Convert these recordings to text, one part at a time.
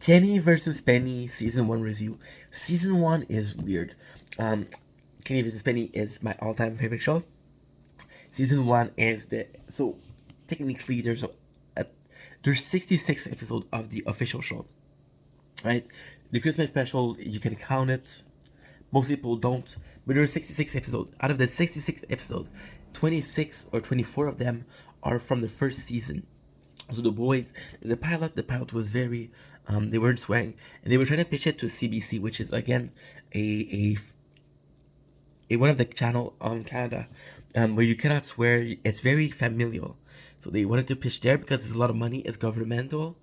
Kenny versus Penny season 1 review. Season 1 is weird. Um, Kenny versus Penny is my all-time favorite show. Season 1 is so technically there's 66 episodes of the official show, right? The Christmas special, you can count it. Most people don't, but there are 66 episodes. Out of the 66 episodes, 26 or 24 of them are from the first season. So the pilot was very, they weren't swearing, and they were trying to pitch it to CBC, which is again a one of the channel on Canada, where you cannot swear. It's very familial, so they wanted to pitch there because there's a lot of money. It's governmental,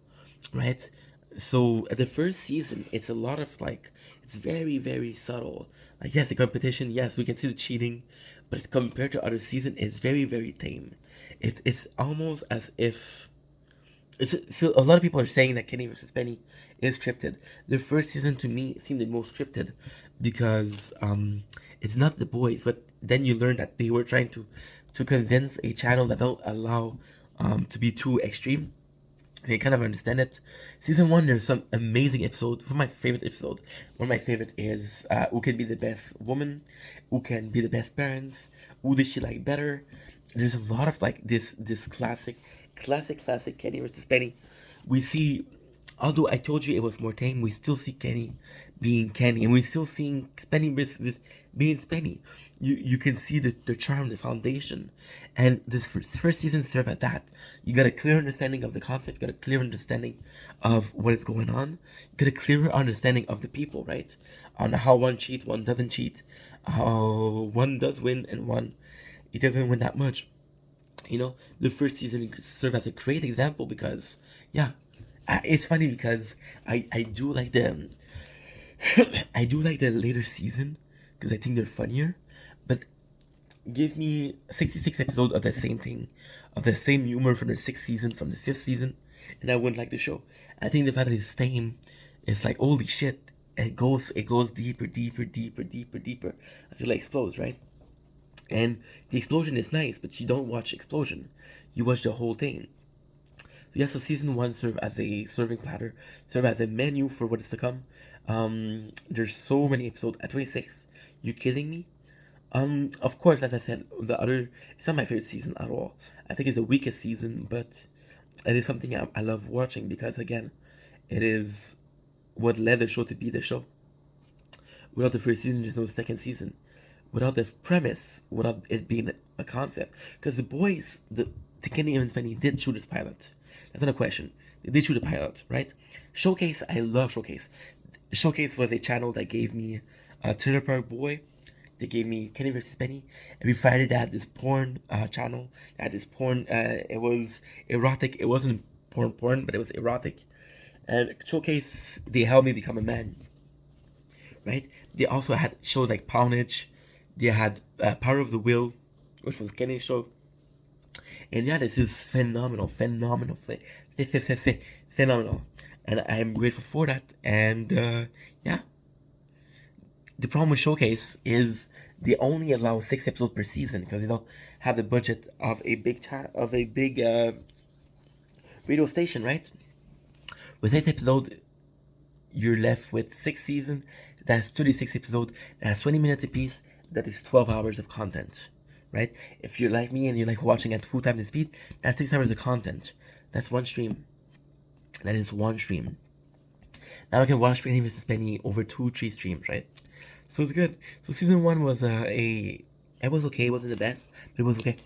right? So at the first season, it's a lot of like, it's very subtle. Like, yes, the competition, yes, we can see the cheating, but compared to other season, it's very tame. It's almost as if so a lot of people are saying that Kenny versus Penny is scripted. The first season to me seemed the most scripted because it's not the boys, but then you learn that they were trying to convince a channel that don't allow to be too extreme. They kind of understand it. Season 1, there's some amazing episodes. One of my favorite episodes, one of my favorite is who can be the best woman, who can be the best parents, who does she like better. There's a lot of like this classic Kenny versus Penny. We see, although I told you it was more tame, we still see Kenny being Kenny, and we still seeing Spenny with being Spenny. You can see the charm, the foundation, and this first season serve at that. You got a clear understanding of the concept, you got a clear understanding of what is going on, you got a clearer understanding of the people, right? On how one cheats, one doesn't cheat, how one does win and one it doesn't win that much. The first season served as a great example because, yeah, it's funny because I do like the I do like the later season because I think they're funnier, but give me 66 episodes of the same thing, of the same humor from the sixth season, from the fifth season, and I wouldn't like the show. I think the fact that it's same is like holy shit. It goes deeper until it explodes, right? And the explosion is nice, but you don't watch explosion. You watch the whole thing. So yeah, so season 1 serve as a serving platter, serve as a menu for what is to come. There's so many episodes at 26. You kidding me? Of course, as I said, it's not my favorite season at all. I think it's the weakest season, but it is something I love watching because again, it is what led the show to be the show. Without the first season, there's no second season. Without the premise, without it being a concept. Because the boys, the Kenny and Spenny did shoot this pilot. That's not a question. They did shoot a pilot, right? Showcase, I love Showcase. Showcase was a channel that gave me Trailer Park Boy. They gave me Kenny vs. Penny. Every Friday they had this porn channel. They had this porn, it was erotic. It wasn't porn, but it was erotic. And Showcase, they helped me become a man. Right? They also had shows like Poundage. They had Power of the Will, which was Kenny's show. And yeah, this is phenomenal. And I'm grateful for that. And yeah, the problem with Showcase is they only allow 6 episodes per season because they don't have the budget of a big radio station, right? With 8 episodes, you're left with 6 seasons. That's 36 episodes. That's 20 minutes apiece. That is 12 hours of content, right? If you're like me and you like watching at 2 times the speed, that's 6 hours of content. That's one stream. That is one stream. Now I can watch Penny vs. Penny over 2-3 streams, right? So it's good. So season 1 was it was okay. It wasn't the best, but it was okay.